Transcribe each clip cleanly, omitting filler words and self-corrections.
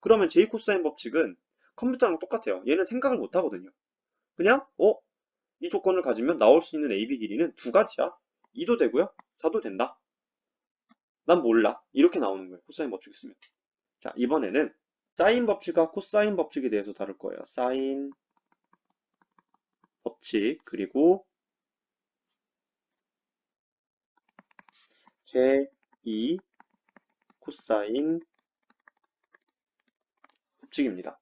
그러면 j 코사인 법칙은 컴퓨터랑 똑같아요. 얘는 생각을 못 하거든요. 그냥 이 조건을 가지면 나올 수 있는 AB 길이는 두 가지야. 2도 되고요. 4도 된다. 난 몰라. 이렇게 나오는 거예요. 코사인 법칙 쓰면. 자, 이번에는 사인 법칙과 코사인 법칙에 대해서 다룰 거예요. 사인 법칙 그리고 제2 코사인 법칙입니다.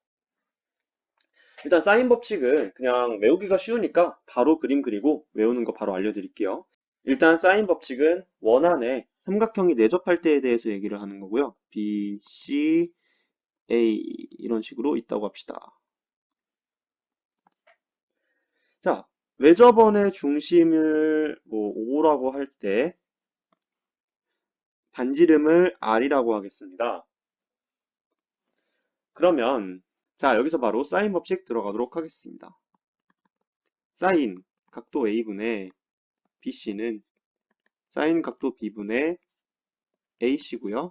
일단 사인 법칙은 그냥 외우기가 쉬우니까 바로 그림 그리고 외우는 거 바로 알려드릴게요. 일단 사인 법칙은 원안에 삼각형이 내접할 때에 대해서 얘기를 하는 거고요. B, C, A 이런 식으로 있다고 합시다. 자, 외접원의 중심을 뭐 O라고 할 때 반지름을 R이라고 하겠습니다. 그러면 자, 여기서 바로 사인 법칙 들어가도록 하겠습니다. 사인 각도 A분의 BC는 사인 각도 B분의 AC고요.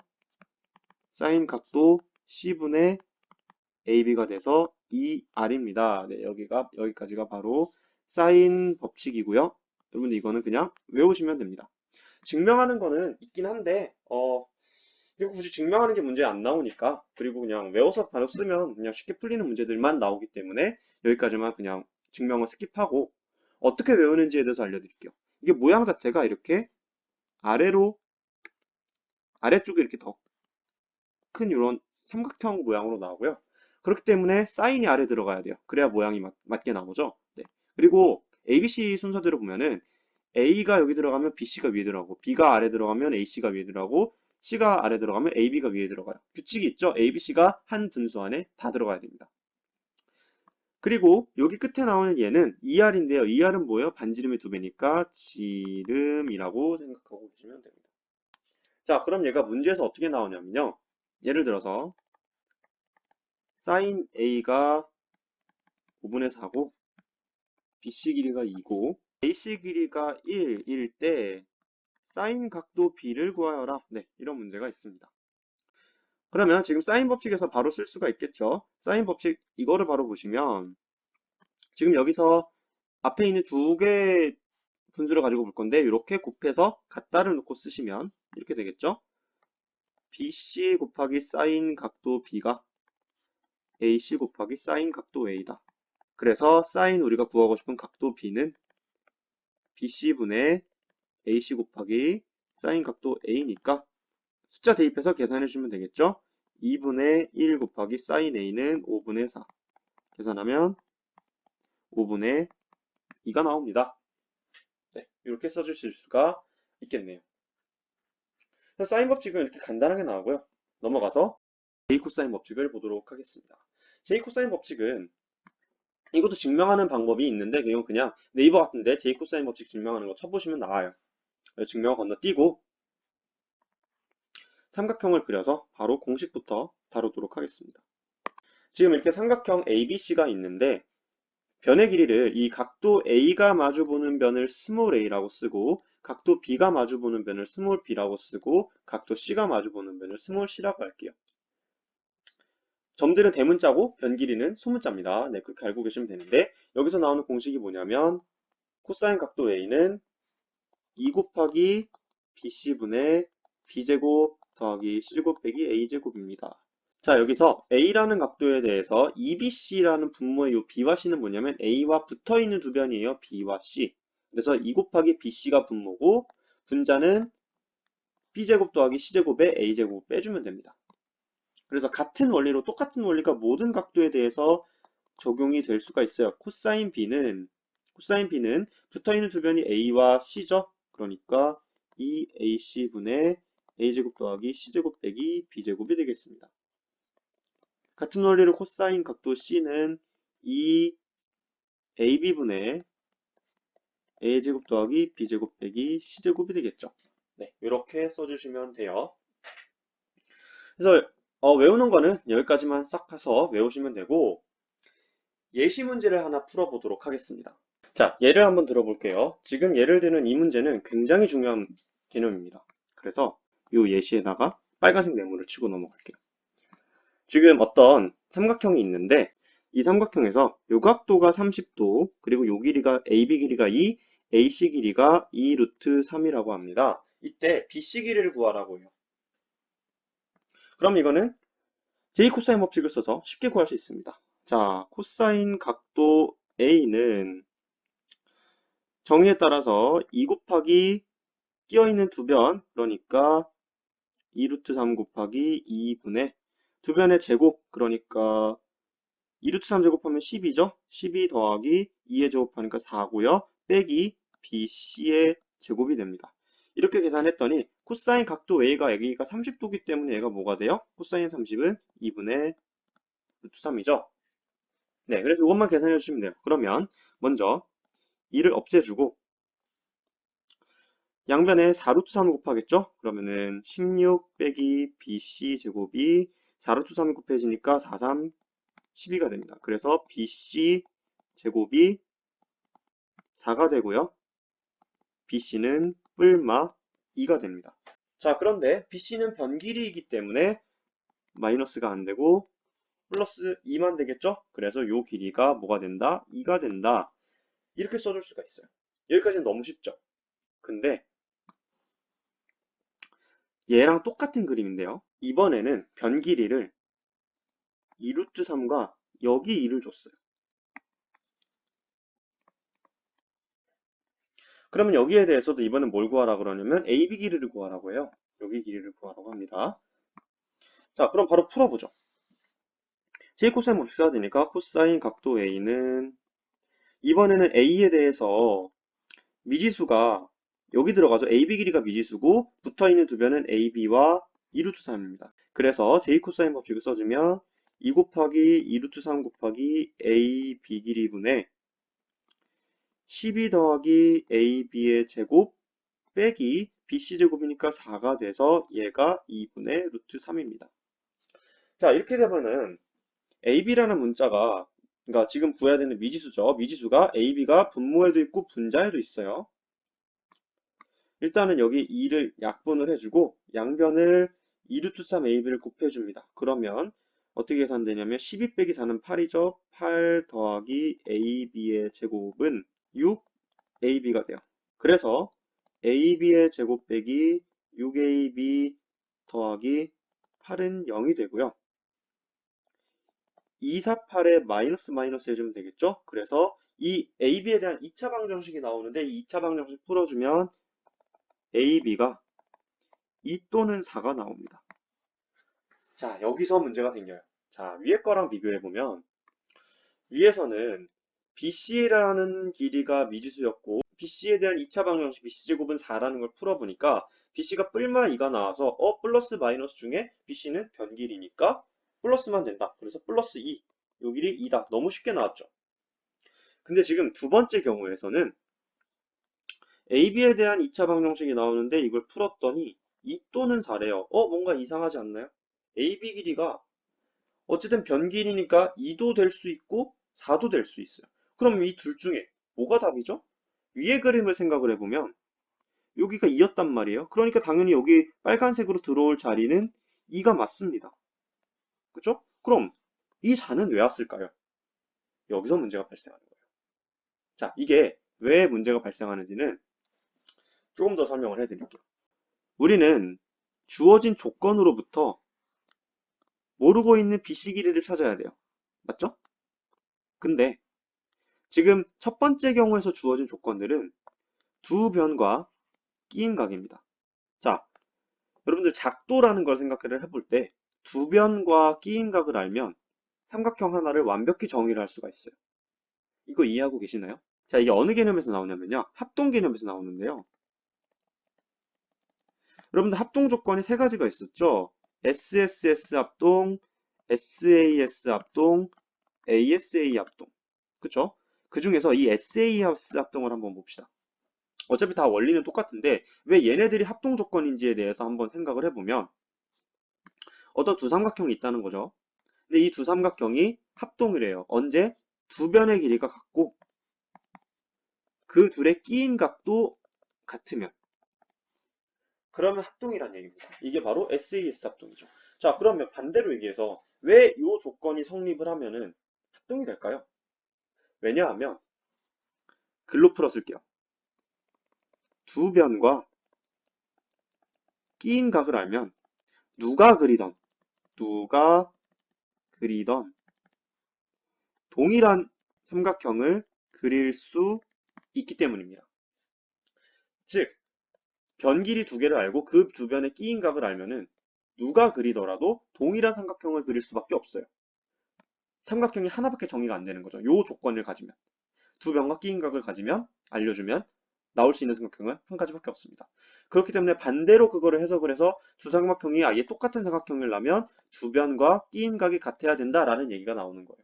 사인 각도 C분의 AB가 돼서 2R입니다. 네, 여기까지가 바로 사인 법칙이고요. 여러분들 이거는 그냥 외우시면 됩니다. 증명하는 거는 있긴 한데 이거 굳이 증명하는 게 문제 안 나오니까 그리고 그냥 외워서 바로 쓰면 그냥 쉽게 풀리는 문제들만 나오기 때문에 여기까지만 그냥 증명을 스킵하고 어떻게 외우는지에 대해서 알려드릴게요. 이게 모양 자체가 이렇게 아래로 아래쪽에 이렇게 더 큰 이런 삼각형 모양으로 나오고요. 그렇기 때문에 사인이 아래 들어가야 돼요. 그래야 모양이 맞게 나오죠. 네. 그리고 ABC 순서대로 보면은 A가 여기 들어가면 BC가 위에 들어가고 B가 아래 들어가면 AC가 위에 들어가고 C가 아래 들어가면 AB가 위에 들어가요. 규칙이 있죠? ABC가 한 분수 안에 다 들어가야 됩니다. 그리고 여기 끝에 나오는 얘는 ER인데요. ER은 뭐예요? 반지름의 2배니까 지름이라고 생각하고 계시면 됩니다. 자, 그럼 얘가 문제에서 어떻게 나오냐면요. 예를 들어서 sin A가 5분의 4고 BC 길이가 2고 AC 길이가 1일 때 사인 각도 B를 구하여라. 네, 이런 문제가 있습니다. 그러면 지금 사인 법칙에서 바로 쓸 수가 있겠죠. 사인 법칙 이거를 바로 보시면 지금 여기서 앞에 있는 두 개의 분수를 가지고 볼 건데 이렇게 곱해서 같다를 놓고 쓰시면 이렇게 되겠죠. BC 곱하기 사인 각도 B가 AC 곱하기 사인 각도 A다. 그래서 사인 우리가 구하고 싶은 각도 B는 BC분의 AC 곱하기 사인 각도 A니까 숫자 대입해서 계산해 주면 되겠죠? 2분의 1 곱하기 사인 A는 5분의 4 계산하면 5분의 2가 나옵니다. 네, 이렇게 써주실 수가 있겠네요. 사인 법칙은 이렇게 간단하게 나오고요. 넘어가서 j 코사인 법칙을 보도록 하겠습니다. j 코사인 법칙은 이것도 증명하는 방법이 있는데 이건 그냥 네이버 같은데 j 코사인 법칙 증명하는 거 쳐보시면 나와요. 증명 건너뛰고 삼각형을 그려서 바로 공식부터 다루도록 하겠습니다. 지금 이렇게 삼각형 ABC가 있는데 변의 길이를 이 각도 A가 마주보는 변을 스몰 a라고 쓰고 각도 B가 마주보는 변을 스몰 b라고 쓰고 각도 C가 마주보는 변을 스몰 c라고 할게요. 점들은 대문자고 변 길이는 소문자입니다. 네, 그렇게 알고 계시면 되는데 여기서 나오는 공식이 뭐냐면 코사인 각도 A는 2 곱하기 BC분의 B제곱 더하기 C제곱 빼기 A제곱입니다. 자, 여기서 A라는 각도에 대해서 EBC라는 분모의 이 B와 C는 뭐냐면 A와 붙어있는 두 변이에요. B와 C. 그래서 2 곱하기 BC가 분모고 분자는 B제곱 더하기 C제곱에 A제곱 빼주면 됩니다. 그래서 같은 원리로 똑같은 원리가 모든 각도에 대해서 적용이 될 수가 있어요. 코사인 B는 붙어있는 두 변이 A와 C죠. 그러니까 2AC분의 A제곱 더하기 C제곱 빼기 B제곱이 되겠습니다. 같은 원리로 코사인 각도 C는 2AB분의 A제곱 더하기 B제곱 빼기 C제곱이 되겠죠. 네, 이렇게 써주시면 돼요. 그래서 외우는 거는 여기까지만 싹 해서 외우시면 되고 예시 문제를 하나 풀어보도록 하겠습니다. 자, 예를 한번 들어볼게요. 지금 예를 드는 이 문제는 굉장히 중요한 개념입니다. 그래서 이 예시에다가 빨간색 네모를 치고 넘어갈게요. 지금 어떤 삼각형이 있는데 이 삼각형에서 요 각도가 30도, 그리고 요 길이가 AB 길이가 2, AC 길이가 2 루트 3이라고 합니다. 이때 BC 길이를 구하라고 해요. 그럼 이거는 제 코사인 법칙을 써서 쉽게 구할 수 있습니다. 자, 코사인 각도 A는 정의에 따라서 2 곱하기 끼어있는 두 변, 그러니까 2 루트 3 곱하기 2분의 두 변의 제곱, 그러니까 2 루트 3 제곱하면 10이죠? 12 더하기 2의 제곱하니까 4고요. 빼기 BC의 제곱이 됩니다. 이렇게 계산했더니 코사인 각도 A가 30도기 때문에 얘가 뭐가 돼요? 코사인 30은 2분의 루트 3이죠? 네, 그래서 이것만 계산해 주시면 돼요. 그러면 먼저 2를 없애주고 양변에 4루트 3을 곱하겠죠? 그러면은 16 빼기 BC 제곱이 4루트 3이 곱해지니까 4, 3, 12가 됩니다. 그래서 BC 제곱이 4가 되고요. BC는 뿔마 2가 됩니다. 자, 그런데 BC는 변길이이기 때문에 마이너스가 안 되고 플러스 2만 되겠죠? 그래서 요 길이가 뭐가 된다? 2가 된다. 이렇게 써줄 수가 있어요. 여기까지는 너무 쉽죠? 근데 얘랑 똑같은 그림인데요. 이번에는 변 길이를 2루트 3과 여기 2를 줬어요. 그러면 여기에 대해서도 이번엔 뭘 구하라 그러냐면 AB 길이를 구하라고 해요. 여기 길이를 구하라고 합니다. 자, 그럼 바로 풀어보죠. 제 코사인 법칙 써야 되니까 코사인 각도 A는 이번에는 A에 대해서 미지수가 여기 들어가죠. AB 길이가 미지수고 붙어있는 두 변은 AB와 2루트 3입니다. 그래서 제 코사인 법칙을 써주면 2 곱하기 2루트 3 곱하기 AB 길이분의 12 더하기 AB의 제곱 빼기 BC 제곱이니까 4가 돼서 얘가 2분의 루트 3입니다. 자, 이렇게 되면은 AB라는 문자가 그러니까 지금 구해야 되는 미지수죠. 미지수가 AB가 분모에도 있고 분자에도 있어요. 일단은 여기 2를 약분을 해주고 양변을 2루트 3 AB를 곱해줍니다. 그러면 어떻게 계산되냐면 12 빼기 4는 8이죠. 8 더하기 AB의 제곱은 6 AB가 돼요. 그래서 AB의 제곱 빼기 6AB 더하기 8은 0이 되고요. 2, 4, 8에 마이너스 마이너스 해주면 되겠죠? 그래서 이 AB에 대한 2차 방정식이 나오는데 이 2차 방정식 풀어주면 AB가 2 또는 4가 나옵니다. 자, 여기서 문제가 생겨요. 자, 위에 거랑 비교해보면 위에서는 BC라는 길이가 미지수였고 BC에 대한 2차 방정식 BC제곱은 4라는 걸 풀어보니까 BC가 뿔마 2가 나와서 플러스 마이너스 중에 BC는 변길이니까 플러스만 된다. 그래서 플러스 2. 요 길이 2다. 너무 쉽게 나왔죠. 근데 지금 두 번째 경우에서는 AB에 대한 2차 방정식이 나오는데 이걸 풀었더니 2 또는 4래요. 뭔가 이상하지 않나요? AB 길이가 어쨌든 변길이니까 2도 될 수 있고 4도 될 수 있어요. 그럼 이 둘 중에 뭐가 답이죠? 위의 그림을 생각을 해보면 여기가 2였단 말이에요. 그러니까 당연히 여기 빨간색으로 들어올 자리는 2가 맞습니다. 그죠? 그럼 이 4는 왜 왔을까요? 여기서 문제가 발생하는 거예요. 자, 이게 왜 문제가 발생하는지는 조금 더 설명을 해드릴게요. 우리는 주어진 조건으로부터 모르고 있는 BC 길이를 찾아야 돼요. 맞죠? 근데 지금 첫 번째 경우에서 주어진 조건들은 두 변과 끼인 각입니다. 자, 여러분들 작도라는 걸 생각을 해볼 때 두 변과 끼인 각을 알면 삼각형 하나를 완벽히 정의를 할 수가 있어요. 이거 이해하고 계시나요? 자, 이게 어느 개념에서 나오냐면요. 합동 개념에서 나오는데요. 여러분들 합동 조건이 세 가지가 있었죠. SSS 합동, SAS 합동, ASA 합동. 그쵸? 그 중에서 이 SAS 합동을 한번 봅시다. 어차피 다 원리는 똑같은데 왜 얘네들이 합동 조건인지에 대해서 한번 생각을 해보면 어떤 두 삼각형이 있다는 거죠. 근데 이 두 삼각형이 합동을 해요. 언제? 두 변의 길이가 같고 그 둘의 끼인 각도 같으면 그러면 합동이란 얘기입니다. 이게 바로 SAS 합동이죠. 자, 그러면 반대로 얘기해서 왜 이 조건이 성립을 하면은 합동이 될까요? 왜냐하면 글로 풀어쓸게요. 두 변과 끼인 각을 알면 누가 그리던 누가 그리던 동일한 삼각형을 그릴 수 있기 때문입니다. 즉, 변 길이 두 개를 알고 그 두 변의 끼인 각을 알면은 누가 그리더라도 동일한 삼각형을 그릴 수밖에 없어요. 삼각형이 하나밖에 정의가 안 되는 거죠. 요 조건을 가지면. 두 변과 끼인 각을 가지면, 알려주면 나올 수 있는 삼각형은 한 가지밖에 없습니다. 그렇기 때문에 반대로 그거를 해석을 해서 두 삼각형이 아예 똑같은 삼각형을 나면 두 변과 끼인 각이 같아야 된다라는 얘기가 나오는 거예요.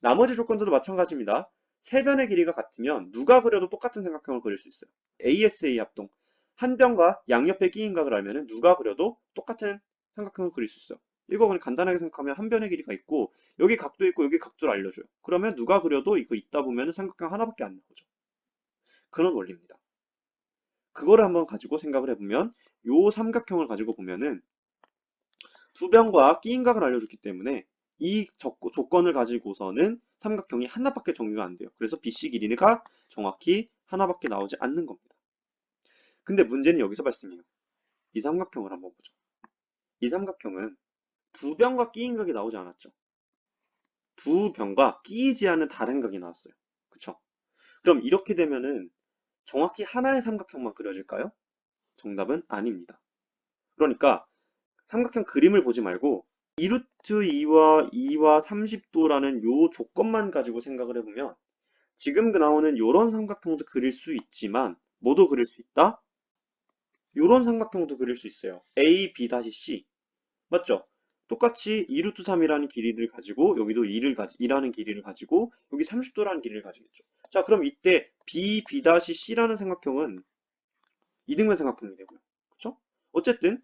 나머지 조건들도 마찬가지입니다. 세 변의 길이가 같으면 누가 그려도 똑같은 삼각형을 그릴 수 있어요. ASA 합동. 한 변과 양옆의 끼인 각을 알면 누가 그려도 똑같은 삼각형을 그릴 수 있어요. 이거 그냥 간단하게 생각하면 한 변의 길이가 있고 여기 각도 있고 여기 각도를 알려줘요. 그러면 누가 그려도 이거 있다 보면 삼각형 하나밖에 안 나오죠. 그런 원리입니다. 그거를 한번 가지고 생각을 해보면 요 삼각형을 가지고 보면은 두 변과 끼인 각을 알려줬기 때문에 이 조건을 가지고서는 삼각형이 하나밖에 정리가 안 돼요. 그래서 BC 길이가 정확히 하나밖에 나오지 않는 겁니다. 근데 문제는 여기서 발생해요. 이 삼각형을 한번 보죠. 이 삼각형은 두 변과 끼인 각이 나오지 않았죠. 두 변과 끼이지 않은 다른 각이 나왔어요. 그쵸? 그럼 이렇게 되면은 정확히 하나의 삼각형만 그려질까요? 정답은 아닙니다. 그러니까 삼각형 그림을 보지 말고 2루트 2와 2와 30도라는 요 조건만 가지고 생각을 해보면 지금 나오는 요런 삼각형도 그릴 수 있지만 뭐도 그릴 수 있다? 요런 삼각형도 그릴 수 있어요. A, B-C 맞죠? 똑같이 2루트 3이라는 길이를 가지고 여기도 2라는 길이를 가지고 여기 30도라는 길이를 가지겠죠. 자 그럼 이때 B, B-C라는 삼각형은 이등변 삼각형이 되고요. 그쵸? 어쨌든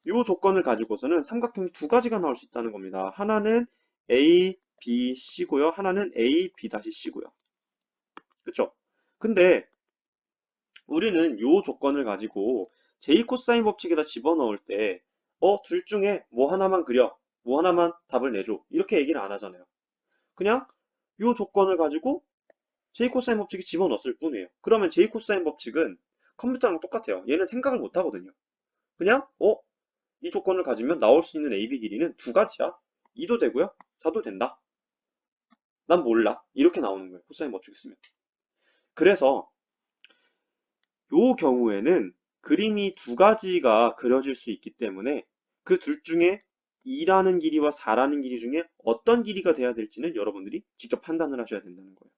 이 조건을 가지고서는 삼각형이 두 가지가 나올 수 있다는 겁니다. 하나는 A, B, C고요. 하나는 A, B-C고요. 그쵸? 근데 우리는 이 조건을 가지고 제이 코사인 법칙에다 집어넣을 때 둘 중에 뭐 하나만 그려, 뭐 하나만 답을 내줘 이렇게 얘기를 안 하잖아요. 그냥 이 조건을 가지고 제이 코사인 법칙에 집어넣었을 뿐이에요. 그러면 제이 코사인 법칙은 컴퓨터랑 똑같아요. 얘는 생각을 못 하거든요. 그냥 이 조건을 가지면 나올 수 있는 AB 길이는 두 가지야. 2도 되고요. 4도 된다. 난 몰라. 이렇게 나오는 거예요. 코사인 법칙 쓰면. 그래서 요 경우에는 그림이 두 가지가 그려질 수 있기 때문에 그 둘 중에 2라는 길이와 4라는 길이 중에 어떤 길이가 돼야 될지는 여러분들이 직접 판단을 하셔야 된다는 거예요.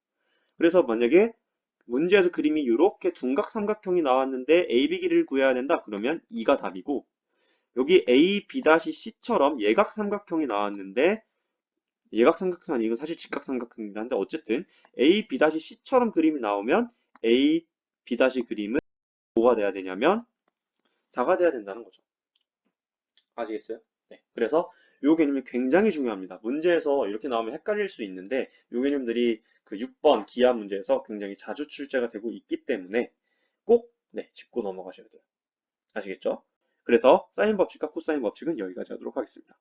그래서 만약에 문제에서 그림이 이렇게 둔각 삼각형이 나왔는데 AB 길이를 구해야 된다. 그러면 2가 답이고 여기 A, B-C처럼 예각 삼각형이 나왔는데 예각 삼각형 아니고 사실 직각 삼각형이긴 한데 어쨌든 A, B-C처럼 그림이 나오면 A, B- 그림은 뭐가 돼야 되냐면 4가 돼야 된다는 거죠. 아시겠어요? 네. 그래서 이 개념이 굉장히 중요합니다. 문제에서 이렇게 나오면 헷갈릴 수 있는데 이 개념들이 그 6번 기하 문제에서 굉장히 자주 출제가 되고 있기 때문에 꼭 짚고 넘어가셔야 돼요. 아시겠죠? 그래서 사인 법칙과 코사인 법칙은 여기까지 하도록 하겠습니다.